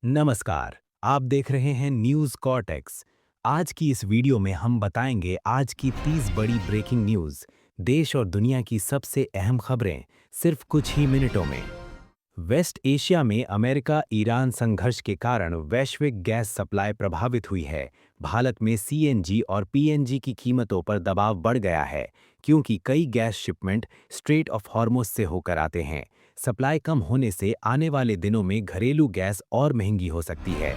नमस्कार। आप देख रहे हैं न्यूज़ कॉर्टेक्स। आज की इस वीडियो में हम बताएंगे आज की 30 बड़ी ब्रेकिंग न्यूज़, देश और दुनिया की सबसे अहम खबरें सिर्फ कुछ ही मिनटों में। वेस्ट एशिया में अमेरिका ईरान संघर्ष के कारण वैश्विक गैस सप्लाई प्रभावित हुई है। भारत में सीएनजी और पीएनजी की कीमतों पर दबाव बढ़ गया है, क्योंकि कई gas shipment straight of Hormuz से होकर आते हैं। सप्लाई कम होने से आने वाले दिनों में घरेलू गैस और महंगी हो सकती है।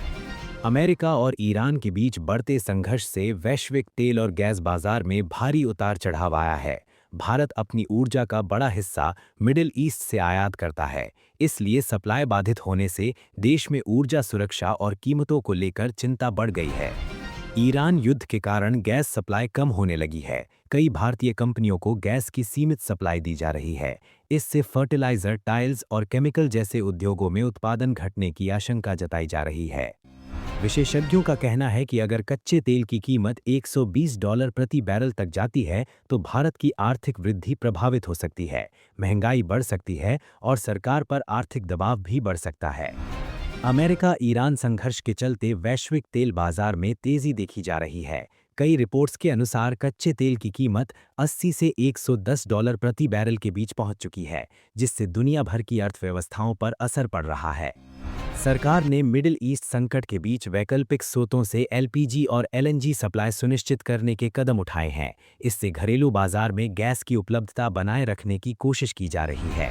अमेरिका और ईरान के बीच बढ़ते संघर्ष से वैश्विक तेल और गैस बाजार में भारी उतार चढ़ाव आया है। भारत अपनी ऊर्जा का बड़ा हिस्सा मिडिल ईस्ट से आयात करता है, इसलिए सप्लाई बाधित होने से देश में ऊर्जा सुरक्षा और कीमतों को लेकर चिंता बढ़ गई है। ईरान युद्ध के कारण गैस सप्लाई कम होने लगी है। कई भारतीय कंपनियों को गैस की सीमित सप्लाई दी जा रही है। इससे फर्टिलाइजर, टाइल्स और केमिकल जैसे उद्योगों में उत्पादन घटने की आशंका जताई जा रही है। विशेषज्ञों का कहना है कि अगर कच्चे तेल की कीमत $120 प्रति बैरल तक जाती है, तो भारत की आर्थिक वृद्धि प्रभावित हो सकती है, महंगाई बढ़ सकती है और सरकार पर आर्थिक दबाव भी बढ़ सकता है। अमेरिका ईरान संघर्ष के चलते वैश्विक तेल बाजार में तेजी देखी जा रही है। कई रिपोर्ट्स के अनुसार कच्चे तेल की कीमत 80 से $110 प्रति बैरल के बीच पहुंच चुकी है, जिससे दुनिया भर की अर्थव्यवस्थाओं पर असर पड़ रहा है। सरकार ने मिडिल ईस्ट संकट के बीच वैकल्पिक स्रोतों से एलपीजी और एलएनजी सप्लाई सुनिश्चित करने के कदम उठाए हैं। इससे घरेलू बाजार में गैस की उपलब्धता बनाए रखने की कोशिश की जा रही है।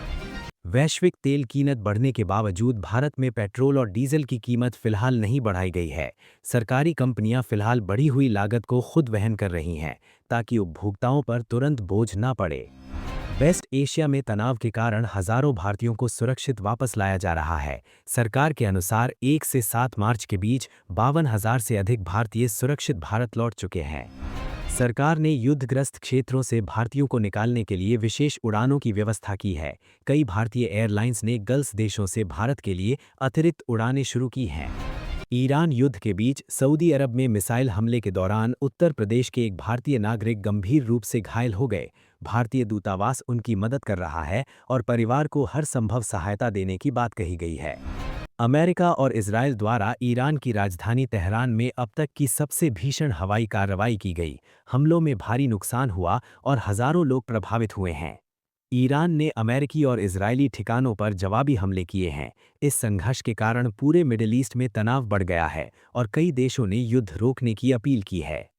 वैश्विक तेल कीमत बढ़ने के बावजूद भारत में पेट्रोल और डीजल की कीमत फिलहाल नहीं बढ़ाई गई है। सरकारी कंपनियां फिलहाल बढ़ी हुई लागत को खुद वहन कर रही हैं, ताकि उपभोक्ताओं पर तुरंत बोझ ना पड़े। वेस्ट एशिया में तनाव के कारण हजारों भारतीयों को सुरक्षित वापस लाया जा रहा है। सरकार के अनुसार 1 से 7 मार्च के बीच 52,000 से अधिक भारतीय सुरक्षित भारत लौट चुके हैं। सरकार ने युद्धग्रस्त क्षेत्रों से भारतीयों को निकालने के लिए विशेष उड़ानों की व्यवस्था की है। कई भारतीय एयरलाइंस ने गल्फ देशों से भारत के लिए अतिरिक्त उड़ानें शुरू की हैं। ईरान युद्ध के बीच सऊदी अरब में मिसाइल हमले के दौरान उत्तर प्रदेश के एक भारतीय नागरिक गंभीर रूप से घायल हो गए। भारतीय दूतावास उनकी मदद कर रहा है और परिवार को हर संभव सहायता देने की बात कही गई है। अमेरिका और इजरायल द्वारा ईरान की राजधानी तेहरान में अब तक की सबसे भीषण हवाई कार्रवाई की गई। हमलों में भारी नुकसान हुआ और हजारों लोग प्रभावित हुए हैं। ईरान ने अमेरिकी और इजरायली ठिकानों पर जवाबी हमले किए हैं। इस संघर्ष के कारण पूरे मिडिल ईस्ट में तनाव बढ़ गया है और कई देशों ने युद्ध रोकने की अपील की है।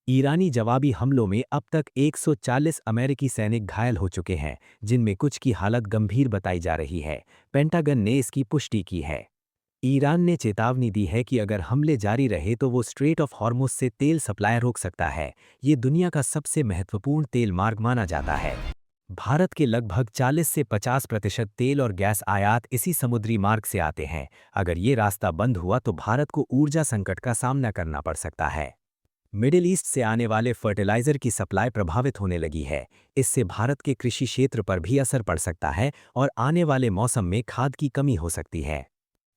ईरानी जवाबी हमलों में अब तक 140 अमेरिकी सैनिक घायल हो चुके हैं, जिनमें कुछ की हालत गंभीर बताई जा रही है। पेंटागन ने इसकी पुष्टि की है। ईरान ने चेतावनी दी है कि अगर हमले जारी रहे तो वो स्ट्रेट ऑफ हॉर्मुज से तेल सप्लाई रोक सकता है। ये दुनिया का सबसे महत्वपूर्ण तेल मार्ग माना जाता है। भारत के लगभग 40 से 50% तेल और गैस आयात इसी समुद्री मार्ग से आते हैं। अगर ये रास्ता बंद हुआ तो भारत को ऊर्जा संकट का सामना करना पड़ सकता है। मिडिल ईस्ट से आने वाले फर्टिलाइजर की सप्लाई प्रभावित होने लगी है। इससे भारत के कृषि क्षेत्र पर भी असर पड़ सकता है और आने वाले मौसम में खाद की कमी हो सकती है।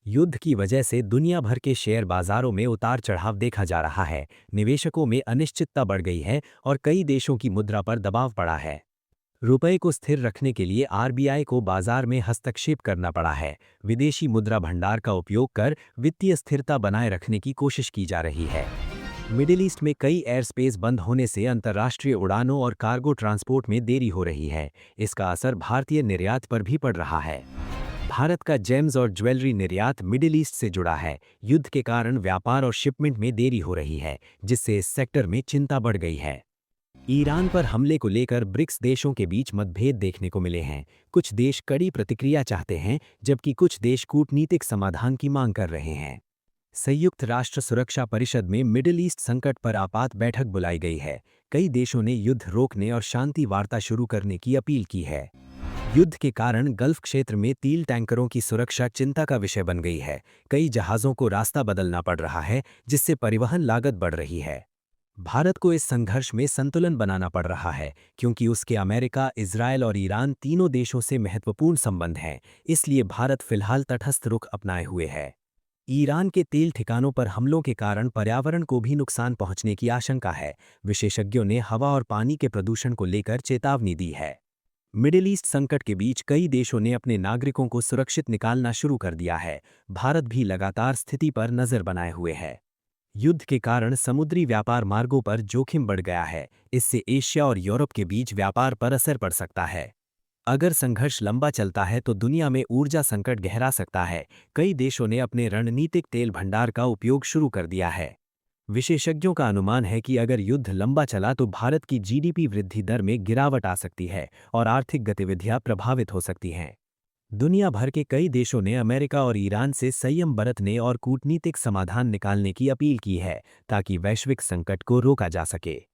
युद्ध की वजह से दुनिया भर के शेयर बाजारों में उतार चढ़ाव देखा जा रहा है। निवेशकों में अनिश्चितता बढ़ गई है और कई देशों की मुद्रा पर दबाव पड़ा है। रुपए को स्थिर रखने के लिए आरबीआई को बाजार में हस्तक्षेप करना पड़ा है। विदेशी मुद्रा भंडार का उपयोग कर वित्तीय स्थिरता बनाए रखने की कोशिश की जा रही है। मिडिल ईस्ट में कई एयर स्पेस बंद होने से अंतर्राष्ट्रीय उड़ानों और कार्गो ट्रांसपोर्ट में देरी हो रही है। इसका असर भारतीय निर्यात पर भी पड़ रहा है। भारत का जेम्स और ज्वेलरी निर्यात मिडिल ईस्ट से जुड़ा है। युद्ध के कारण व्यापार और शिपमेंट में देरी हो रही है, जिससे इस सेक्टर में चिंता बढ़ गई है। ईरान पर हमले को लेकर ब्रिक्स देशों के बीच मतभेद देखने को मिले हैं। कुछ देश कड़ी प्रतिक्रिया चाहते हैं, जबकि कुछ देश कूटनीतिक समाधान की मांग कर रहे हैं। संयुक्त राष्ट्र सुरक्षा परिषद में मिडिल ईस्ट संकट पर आपात बैठक बुलाई गई है। कई देशों ने युद्ध रोकने और शांति वार्ता शुरू करने की अपील की है। युद्ध के कारण गल्फ क्षेत्र में तेल टैंकरों की सुरक्षा चिंता का विषय बन गई है। कई जहाज़ों को रास्ता बदलना पड़ रहा है, जिससे परिवहन लागत बढ़ रही है। भारत को इस संघर्ष में संतुलन बनाना पड़ रहा है, क्योंकि उसके अमेरिका, इजरायल और ईरान तीनों देशों से महत्वपूर्ण संबंध हैं। इसलिए भारत फिलहाल तटस्थ रुख अपनाए हुए है। ईरान के तेल ठिकानों पर हमलों के कारण पर्यावरण को भी नुकसान पहुंचने की आशंका है। विशेषज्ञों ने हवा और पानी के प्रदूषण को लेकर चेतावनी दी है। मिडिल ईस्ट संकट के बीच कई देशों ने अपने नागरिकों को सुरक्षित निकालना शुरू कर दिया है। भारत भी लगातार स्थिति पर नजर बनाए हुए है। युद्ध के कारण समुद्री व्यापार मार्गों पर जोखिम बढ़ गया है। इससे एशिया और यूरोप के बीच व्यापार पर असर पड़ सकता है। अगर संघर्ष लंबा चलता है तो दुनिया में ऊर्जा संकट गहरा सकता है। कई देशों ने अपने रणनीतिक तेल भंडार का उपयोग शुरू कर दिया है। विशेषज्ञों का अनुमान है कि अगर युद्ध लंबा चला तो भारत की जीडीपी वृद्धि दर में गिरावट आ सकती है और आर्थिक गतिविधियां प्रभावित हो सकती हैं। दुनिया भर के कई देशों ने अमेरिका और ईरान से संयम बरतने और कूटनीतिक समाधान निकालने की अपील की है, ताकि वैश्विक संकट को रोका जा सके।